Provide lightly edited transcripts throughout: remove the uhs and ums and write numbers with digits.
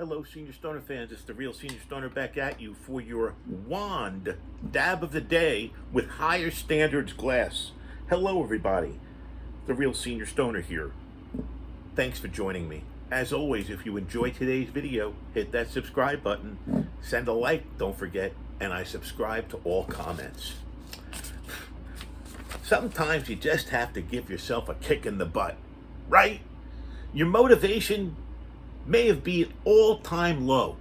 Hello, Senior Stoner fans. It's the real Senior Stoner back at you for your wand dab of the day with higher standards glass. Hello, everybody. The real Senior Stoner here. Thanks for joining me. As always, if you enjoyed today's video, hit that subscribe button, send a like, don't forget, and I subscribe to all comments. Sometimes you just have to give yourself a kick in the butt, right? Your motivation may have been all-time low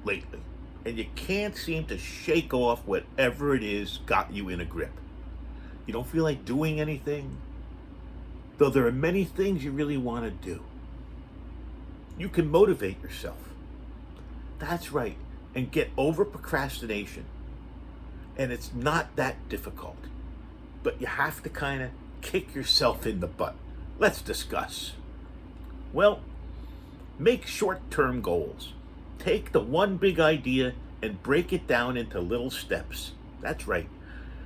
lately, and you can't seem to shake off whatever it is got you in a grip. You don't feel like doing anything, though there are many things you really want to do. You can motivate yourself. That's right, and get over procrastination. And it's not that difficult, but you have to kind of kick yourself in the butt. Let's discuss. Well, make short-term goals. Take the one big idea and break it down into little steps. That's right.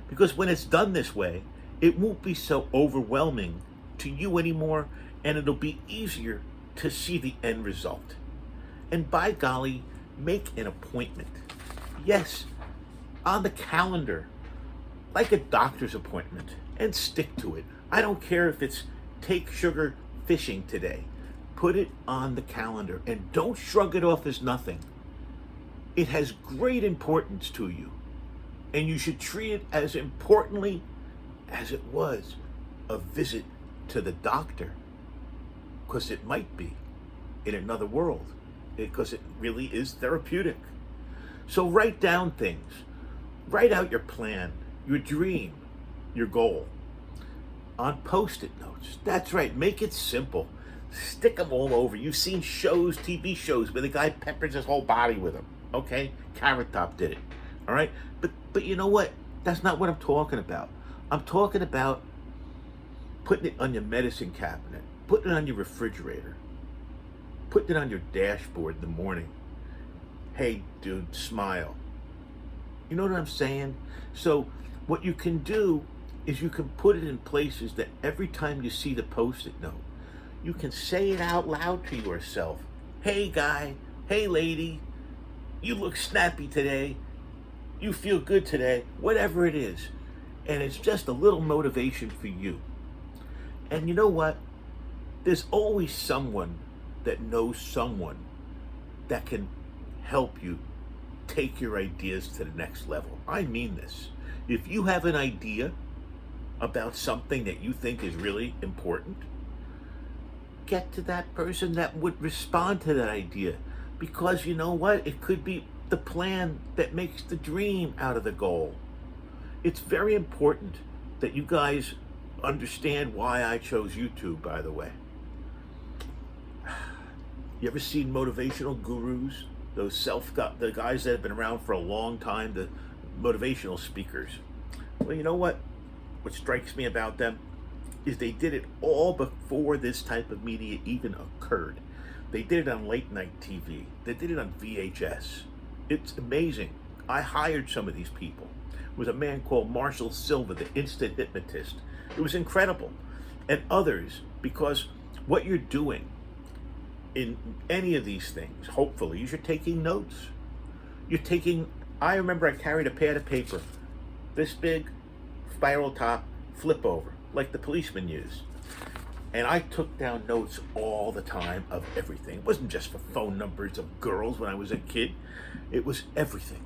Because when it's done this way, it won't be so overwhelming to you anymore, and it'll be easier to see the end result. And by golly, make an appointment. Yes, on the calendar, like a doctor's appointment, and stick to it. I don't care if it's take sugar fishing today. Put it on the calendar and don't shrug it off as nothing. It has great importance to you, and you should treat it as importantly as it was a visit to the doctor, because it might be in another world, because it really is therapeutic. So write down things. Write out your plan, your dream, your goal on Post-it notes. That's right, make it simple. Stick them all over. You've seen shows, TV shows, where the guy peppers his whole body with them. Okay? Carrot Top did it. All right? But you know what? That's not what I'm talking about. I'm talking about putting it on your medicine cabinet, putting it on your refrigerator, putting it on your dashboard in the morning. Hey, dude, smile. You know what I'm saying? So what you can do is you can put it in places that every time you see the Post-it note, you can say it out loud to yourself. Hey guy, hey lady, you look snappy today. You feel good today, whatever it is. And it's just a little motivation for you. And you know what? There's always someone that knows someone that can help you take your ideas to the next level. I mean this. If you have an idea about something that you think is really important, get to that person that would respond to that idea, because you know what? It could be the plan that makes the dream out of the goal. It's very important that you guys understand why I chose YouTube, by the way. You ever seen motivational gurus? The guys that have been around for a long time, the motivational speakers. Well, you know what? What strikes me about them is they did it all before this type of media even occurred. They did it on late night TV. They did it on VHS. It's amazing. I hired some of these people. It was a man called Marshall Silver, the instant hypnotist. It was incredible. And others, because what you're doing in any of these things, hopefully, is you're taking notes. I remember I carried a pad of paper, this big, spiral top, flip over, like the policemen use. And I took down notes all the time of everything. It wasn't just for phone numbers of girls when I was a kid. It was everything.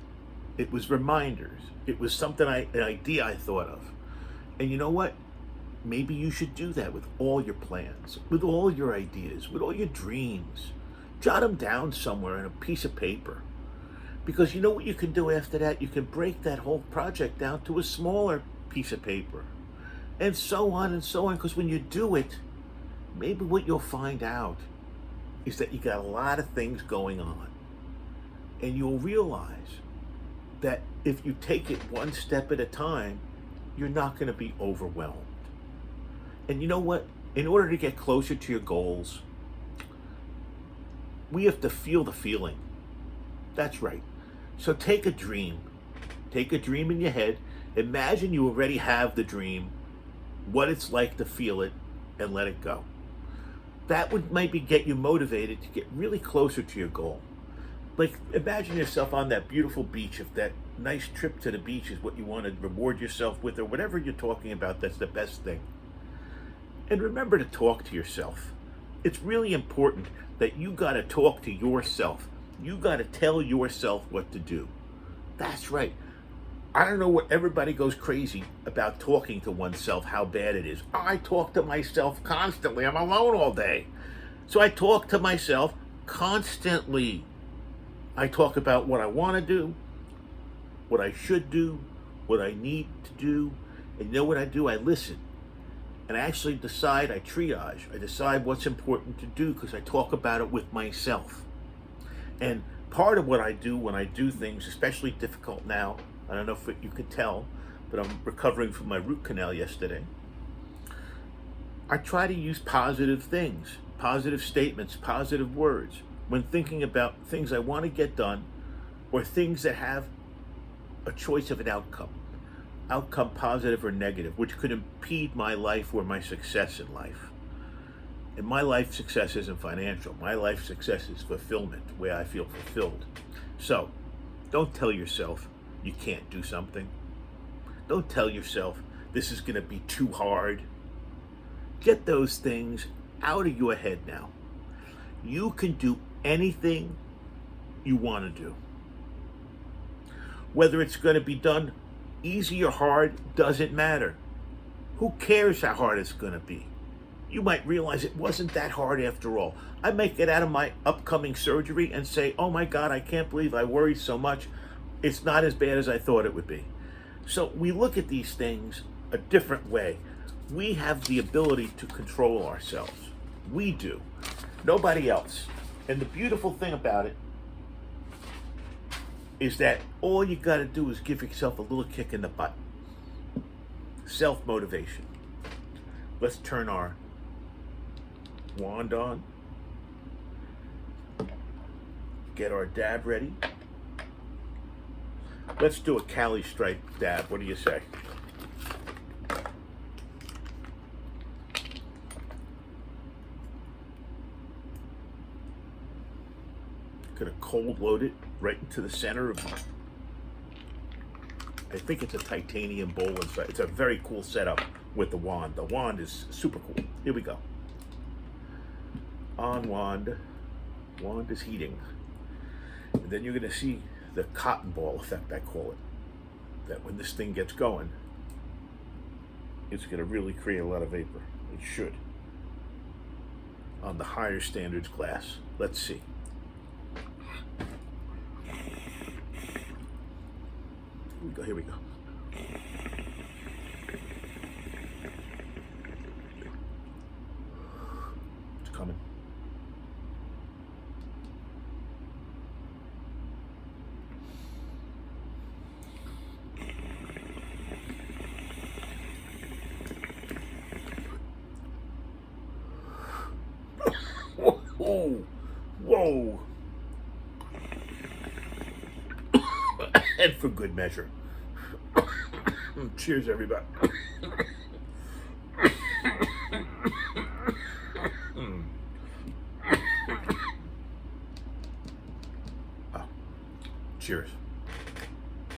It was reminders. It was an idea I thought of. And you know what? Maybe you should do that with all your plans, with all your ideas, with all your dreams. Jot them down somewhere on a piece of paper. Because you know what you can do after that? You can break that whole project down to a smaller piece of paper. And so on and so on. Because when you do it, maybe what you'll find out is that you got a lot of things going on. And you'll realize that if you take it one step at a time, you're not going to be overwhelmed. And you know what? In order to get closer to your goals, we have to feel the feeling. That's right. So take a dream. Take a dream in your head. Imagine you already have the dream, what it's like to feel it, and let it go. That would maybe get you motivated to get really closer to your goal. Like, imagine yourself on that beautiful beach. If that nice trip to the beach is what you want to reward yourself with, or whatever you're talking about, that's the best thing. And remember to talk to yourself. It's really important that you got to talk to yourself. You got to tell yourself what to do. That's right. I don't know what everybody goes crazy about talking to oneself, how bad it is. I talk to myself constantly. I'm alone all day. So I talk to myself constantly. I talk about what I want to do, what I should do, what I need to do. And you know what I do? I listen. And I actually decide, I triage. I decide what's important to do because I talk about it with myself. And part of what I do when I do things, especially difficult now, I don't know if you could tell, but I'm recovering from my root canal yesterday. I try to use positive things, positive statements, positive words when thinking about things I want to get done or things that have a choice of an outcome positive or negative, which could impede my life or my success in life. And my life success isn't financial. My life success is fulfillment, where I feel fulfilled. So don't tell yourself you can't do something. Don't tell yourself this is going to be too hard. Get those things out of your head now. You can do anything you want to do. Whether it's going to be done easy or hard doesn't matter. Who cares how hard it's going to be? You might realize it wasn't that hard after all. I might get out of my upcoming surgery and say, oh my God, I can't believe I worried so much. It's not as bad as I thought it would be. So we look at these things a different way. We have the ability to control ourselves. We do. Nobody else. And the beautiful thing about it is that all you got to do is give yourself a little kick in the butt. Self-motivation. Let's turn our wand on. Get our dab ready. Let's do a Cali Stripe dab. What do you say? Gonna cold load it right into the center of, I think it's a titanium bowl inside. It's a very cool setup with the wand. The wand is super cool. Here we go. On wand. Wand is heating. And then you're gonna see the cotton ball effect, I call it. That when this thing gets going, it's gonna really create a lot of vapor. It should. On the higher standards glass. Let's see. Here we go. It's coming. Whoa. Whoa. And for good measure. Cheers, everybody. Oh, cheers.